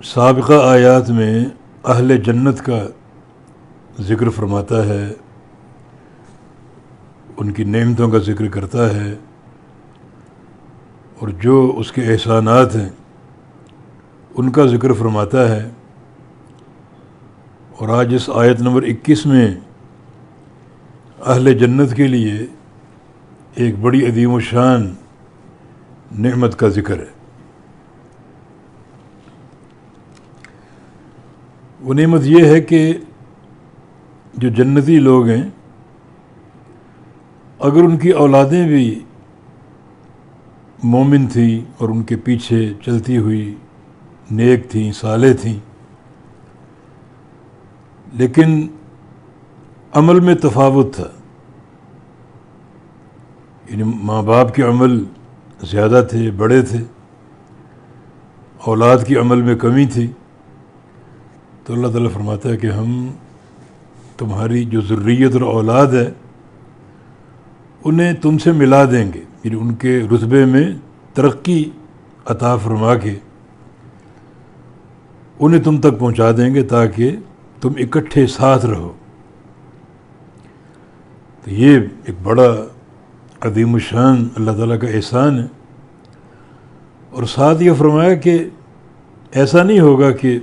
سابقہ آیات میں اہل جنت کا ذکر فرماتا ہے، ان کی نعمتوں کا ذکر کرتا ہے، اور جو اس کے احسانات ہیں ان کا ذکر فرماتا ہے۔ اور آج اس آیت نمبر 21 میں اہل جنت کے لیے ایک بڑی عظیم و شان نعمت کا ذکر ہے۔ وہ نعمت یہ ہے کہ جو جنتی لوگ ہیں، اگر ان کی اولادیں بھی مومن تھیں اور ان کے پیچھے چلتی ہوئی نیک تھیں، صالح تھیں، لیکن عمل میں تفاوت تھا، یعنی ماں باپ کے عمل زیادہ تھے، بڑے تھے، اولاد کی عمل میں کمی تھی، تو اللہ تعالیٰ فرماتا ہے کہ ہم تمہاری جو ذریت اور اولاد ہے انہیں تم سے ملا دیں گے، یعنی ان کے رتبے میں ترقی عطا فرما کے انہیں تم تک پہنچا دیں گے تاکہ تم اکٹھے ساتھ رہو۔ تو یہ ایک بڑا عظیم الشان اللہ تعالیٰ کا احسان ہے۔ اور ساتھ یہ فرمایا کہ ایسا نہیں ہوگا کہ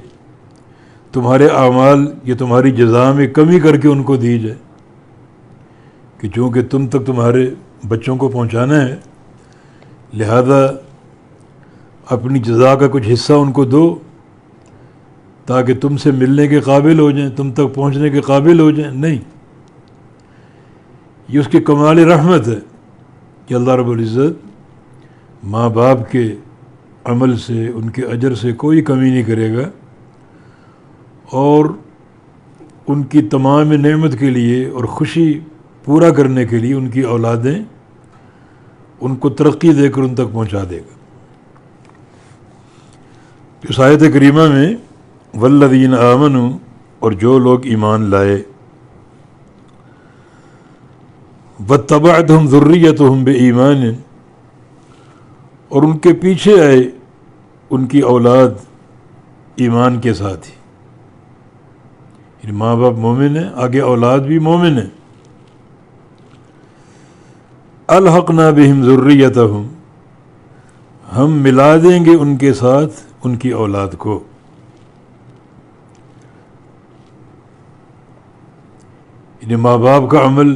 تمہارے اعمال یا تمہاری جزا میں کمی کر کے ان کو دی جائے، کہ چونکہ تم تک تمہارے بچوں کو پہنچانا ہے لہذا اپنی جزا کا کچھ حصہ ان کو دو تاکہ تم سے ملنے کے قابل ہو جائیں، تم تک پہنچنے کے قابل ہو جائیں۔ نہیں، یہ اس کی کمال رحمت ہے کہ اللہ رب العزت ماں باپ کے عمل سے، ان کے اجر سے کوئی کمی نہیں کرے گا، اور ان کی تمام نعمت کے لیے اور خوشی پورا کرنے کے لیے ان کی اولادیں ان کو ترقی دے کر ان تک پہنچا دے گا۔ اس آیت کریمہ میں والذین آمنوا، اور جو لوگ ایمان لائے، واتبعتہم ذریتہم بایمان، اور ان کے پیچھے آئے ان کی اولاد ایمان کے ساتھ ہی، یعنی ماں باپ مومن ہیں، آگے اولاد بھی مومن ہیں، الحقنا بہم ذریتہم، ہم ملا دیں گے ان کے ساتھ ان کی اولاد کو۔ یعنی ماں باپ کا عمل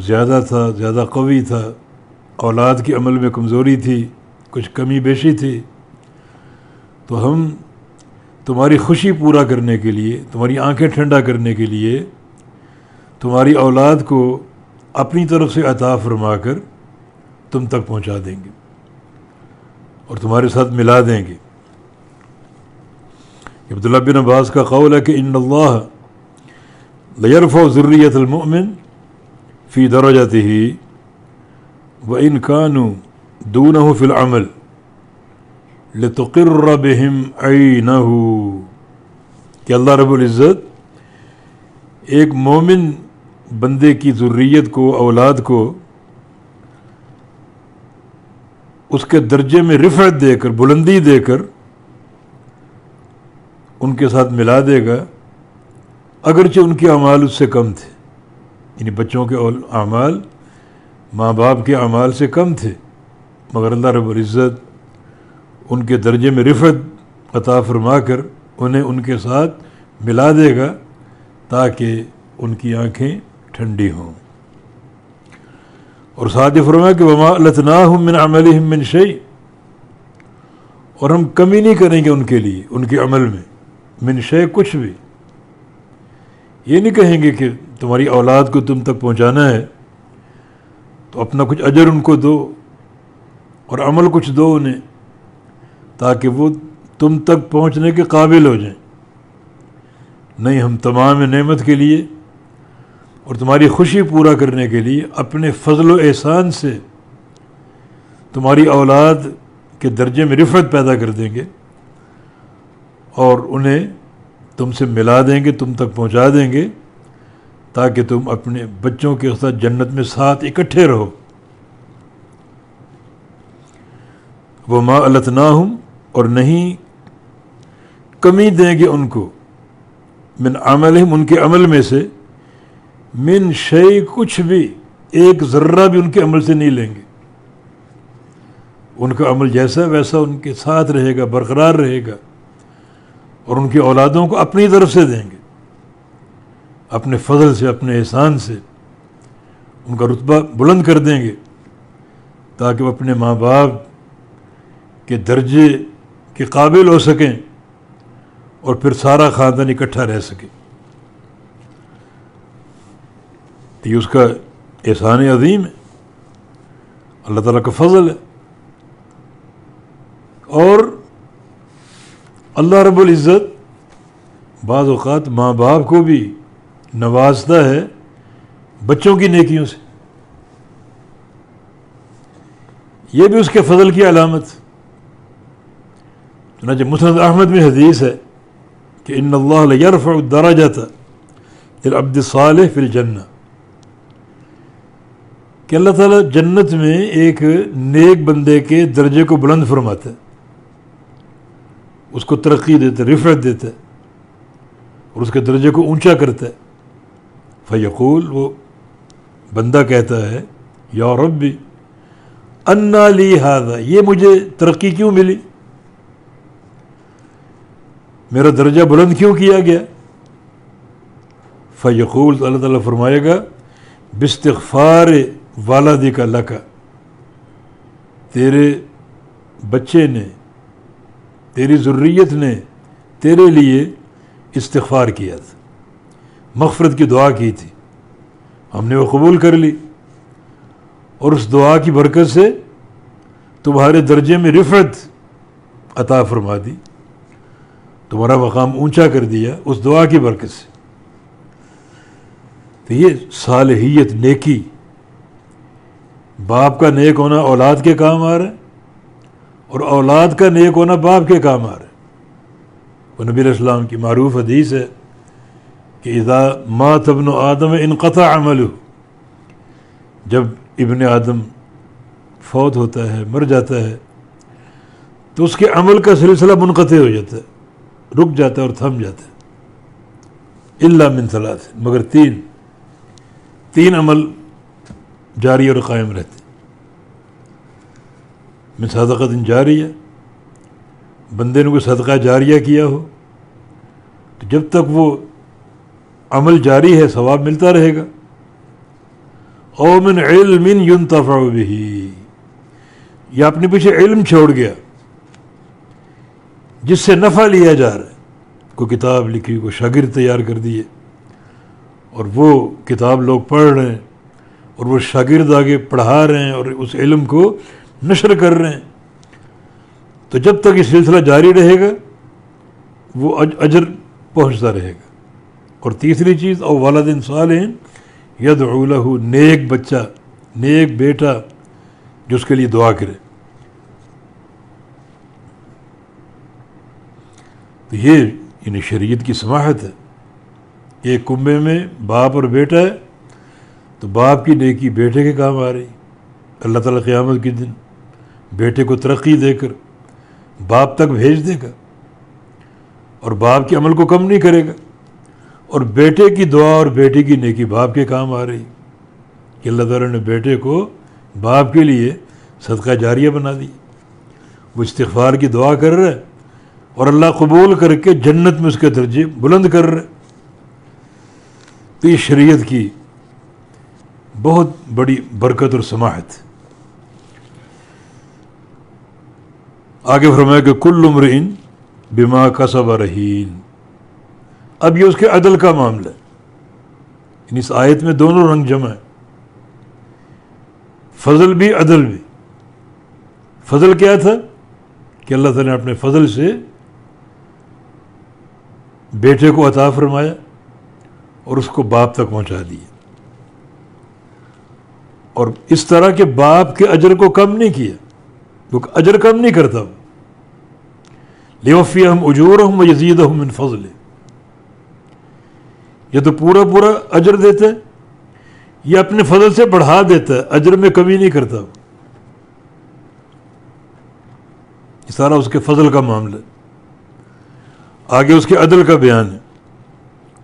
زیادہ تھا، زیادہ قوی تھا، اولاد کے عمل میں کمزوری تھی، کچھ کمی بیشی تھی، تو ہم تمہاری خوشی پورا کرنے کے لیے، تمہاری آنکھیں ٹھنڈا کرنے کے لیے تمہاری اولاد کو اپنی طرف سے عطا فرما کر تم تک پہنچا دیں گے اور تمہارے ساتھ ملا دیں گے۔ عبداللہ بن عباس کا قول ہے کہ ان اللہ لیرفع ذریۃ المؤمن فی درجتہ وان کانوا دونہ فی العمل لتقر بہم عینہ، کہ اللہ رب العزت ایک مومن بندے کی ذریت کو، اولاد کو اس کے درجے میں رفعت دے کر، بلندی دے کر ان کے ساتھ ملا دے گا، اگرچہ ان کے اعمال اس سے کم تھے، یعنی بچوں کے اعمال ماں باپ کے اعمال سے کم تھے، مگر اللہ رب العزت ان کے درجے میں رفعت عطا فرما کر انہیں ان کے ساتھ ملا دے گا تاکہ ان کی آنکھیں ٹھنڈی ہوں۔ اور ساتھ ہی فرمایا کہ وما التناہم من عملہم من شیء، اور ہم کمی نہیں کریں گے ان کے لیے ان کے عمل میں، من شیء کچھ بھی، یہ نہیں کہیں گے کہ تمہاری اولاد کو تم تک پہنچانا ہے تو اپنا کچھ اجر ان کو دو اور عمل کچھ دو انہیں تاکہ وہ تم تک پہنچنے کے قابل ہو جائیں۔ نہیں، ہم تمام نعمت کے لیے اور تمہاری خوشی پورا کرنے کے لیے اپنے فضل و احسان سے تمہاری اولاد کے درجے میں رفعت پیدا کر دیں گے اور انہیں تم سے ملا دیں گے، تم تک پہنچا دیں گے تاکہ تم اپنے بچوں کے ساتھ جنت میں ساتھ اکٹھے رہو۔ وما التناہم، اور نہیں کمی دیں گے ان کو، من عملہم ان کے عمل میں سے، من شیء کچھ بھی، ایک ذرہ بھی ان کے عمل سے نہیں لیں گے. ان کا عمل جیسا ویسا ان کے ساتھ رہے گا، برقرار رہے گا، اور ان کی اولادوں کو اپنی طرف سے دیں گے، اپنے فضل سے، اپنے احسان سے ان کا رتبہ بلند کر دیں گے، تاکہ وہ اپنے ماں باپ کے درجے کے قابل ہو سکیں اور پھر سارا خاندان اکٹھا رہ سکے. یہ اس کا احسان عظیم ہے، اللہ تعالیٰ کا فضل ہے. اور اللہ رب العزت بعض اوقات ماں باپ کو بھی نوازتا ہے بچوں کی نیکیوں سے، یہ بھی اس کے فضل کی علامت. چنانچہ مسند احمد میں حدیث ہے کہ ان اللہ لیرفع الدرجۃ للعبد الصالح فی الجنہ، کہ اللہ تعالیٰ جنت میں ایک نیک بندے کے درجے کو بلند فرماتا ہے، اس کو ترقی دیتا ہے، رفعت دیتا ہے، اور اس کے درجے کو اونچا کرتا ہے. فیقول، وہ بندہ کہتا ہے، یا ربی انا لی ھذا، یہ مجھے ترقی کیوں ملی، میرا درجہ بلند کیوں کیا گیا؟ فیقول، تو اللہ تعالیٰ فرمائے گا، باستغفار والدک لک، تیرے بچے نے، تیری ذریت نے تیرے لیے استغفار کیا تھا، مغفرت کی دعا کی تھی، ہم نے وہ قبول کر لی، اور اس دعا کی برکت سے تمہارے درجے میں رفعت عطا فرما دی، تمہارا مقام اونچا کر دیا اس دعا کی برکت سے. تو یہ صالحیت، نیکی، باپ کا نیک ہونا اولاد کے کام آ رہا ہے، اور اولاد کا نیک ہونا باپ کے کام آ رہا ہے. وہ نبی علیہ السلام کی معروف حدیث ہے کہ اذا مات ابن آدم انقطع عملہ، جب ابن آدم فوت ہوتا ہے، مر جاتا ہے، تو اس کے عمل کا سلسلہ منقطع ہو جاتا ہے، رک جاتا ہے اور تھم جاتا ہے. الا من ثلاث، مگر تین عمل جاری اور قائم رہتے. من صدقۃ جاریہ، بندے نے کوئی صدقہ جاریہ کیا ہو تو جب تک وہ عمل جاری ہے ثواب ملتا رہے گا. او من علم ينتفع به، یا اپنے پیچھے علم چھوڑ گیا جس سے نفع لیا جا رہا ہے، کوئی کتاب لکھی، کوئی شاگرد تیار کر دیے، اور وہ کتاب لوگ پڑھ رہے ہیں، اور وہ شاگرد آگے پڑھا رہے ہیں اور اس علم کو نشر کر رہے ہیں، تو جب تک یہ سلسلہ جاری رہے گا وہ اجر پہنچتا رہے گا. اور تیسری چیز، او ولد صالح یدعو لہ، نیک بچہ، نیک بیٹا جو اس کے لیے دعا کرے. تو یہ یعنی شریعت کی سماحت ہے. ایک کنبے میں باپ اور بیٹا ہے تو باپ کی نیکی بیٹے کے کام آ رہی. اللہ تعالیٰ قیامت کے دن بیٹے کو ترقی دے کر باپ تک بھیج دے گا، اور باپ کے عمل کو کم نہیں کرے گا. اور بیٹے کی دعا اور بیٹے کی نیکی باپ کے کام آ رہی کہ اللہ تعالیٰ نے بیٹے کو باپ کے لیے صدقہ جاریہ بنا دی. وہ استغفار کی دعا کر رہا ہے اور اللہ قبول کر کے جنت میں اس کے درجے بلند کر رہا ہے. تو یہ شریعت کی بہت بڑی برکت اور سماحت. آگے فرمایا کہ کل امرئ بما کسب رہین. اب یہ اس کے عدل کا معاملہ ہے. یعنی اس آیت میں دونوں رنگ جمع ہے، فضل بھی عدل بھی. فضل کیا تھا کہ اللہ تعالیٰ نے اپنے فضل سے بیٹے کو عطا فرمایا اور اس کو باپ تک پہنچا دیا، اور اس طرح کے باپ کے اجر کو کم نہیں کیا، وہ اجر کم نہیں کرتا. وہ لیوفیہم اجورہم ویزیدہم من فضلہ، یہ تو پورا اجر دیتا ہے، یہ اپنے فضل سے بڑھا دیتا ہے، اجر میں کمی نہیں کرتا. یہ سارا اس کے فضل کا معاملہ ہے. آگے اس کے عدل کا بیان ہے،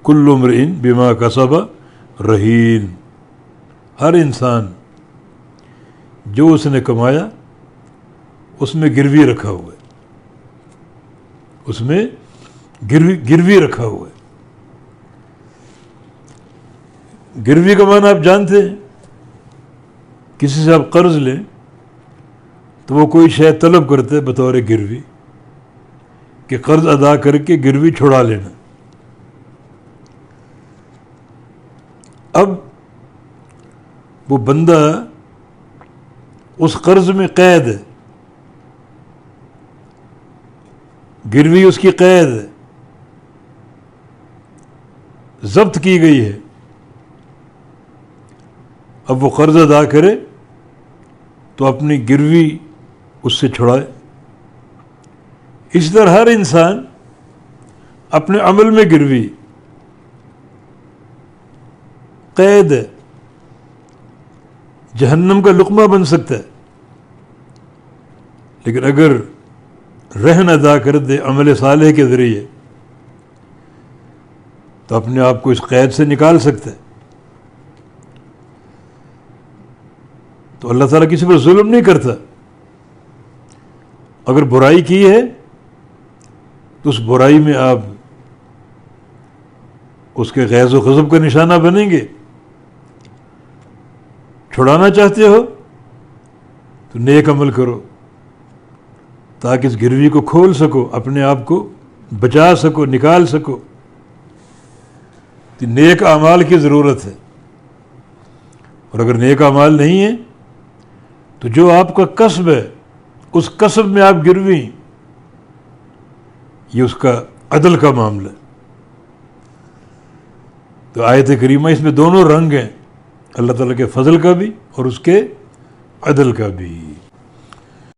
کل امرئ بما کسب رہین، ہر انسان جو اس نے کمایا اس میں گروی رکھا ہوا ہے، اس میں گروی رکھا ہوا ہے۔ گروی کا معنی آپ جانتے ہیں، کسی سے آپ قرض لیں تو وہ کوئی شے طلب کرتے بطور گروی کہ قرض ادا کر کے گروی چھڑا لینا۔ اب وہ بندہ اس قرض میں قید ہے، گروی اس کی قید ہے، ضبط کی گئی ہے، اب وہ قرض ادا کرے تو اپنی گروی اس سے چھڑائے۔ اس طرح ہر انسان اپنے عمل میں گروی قید ہے، جہنم کا لقمہ بن سکتا ہے، لیکن اگر رہن ادا کر دے عمل صالح کے ذریعے تو اپنے آپ کو اس قید سے نکال سکتا ہے۔ تو اللہ تعالیٰ کسی پر ظلم نہیں کرتا، اگر برائی کی ہے تو اس برائی میں آپ اس کے غیظ و غضب کا نشانہ بنیں گے، چھڑانا چاہتے ہو تو نیک عمل کرو تاکہ اس گروی کو کھول سکو، اپنے آپ کو بچا سکو، نکال سکو۔ تو نیک اعمال کی ضرورت ہے، اور اگر نیک اعمال نہیں ہیں تو جو آپ کا کسب ہے اس کسب میں آپ گروی، یہ اس کا عدل کا معاملہ ہے۔ تو آیت کریمہ اس میں دونوں رنگ ہیں، اللہ تعالیٰ کے فضل کا بھی اور اس کے عدل کا بھی۔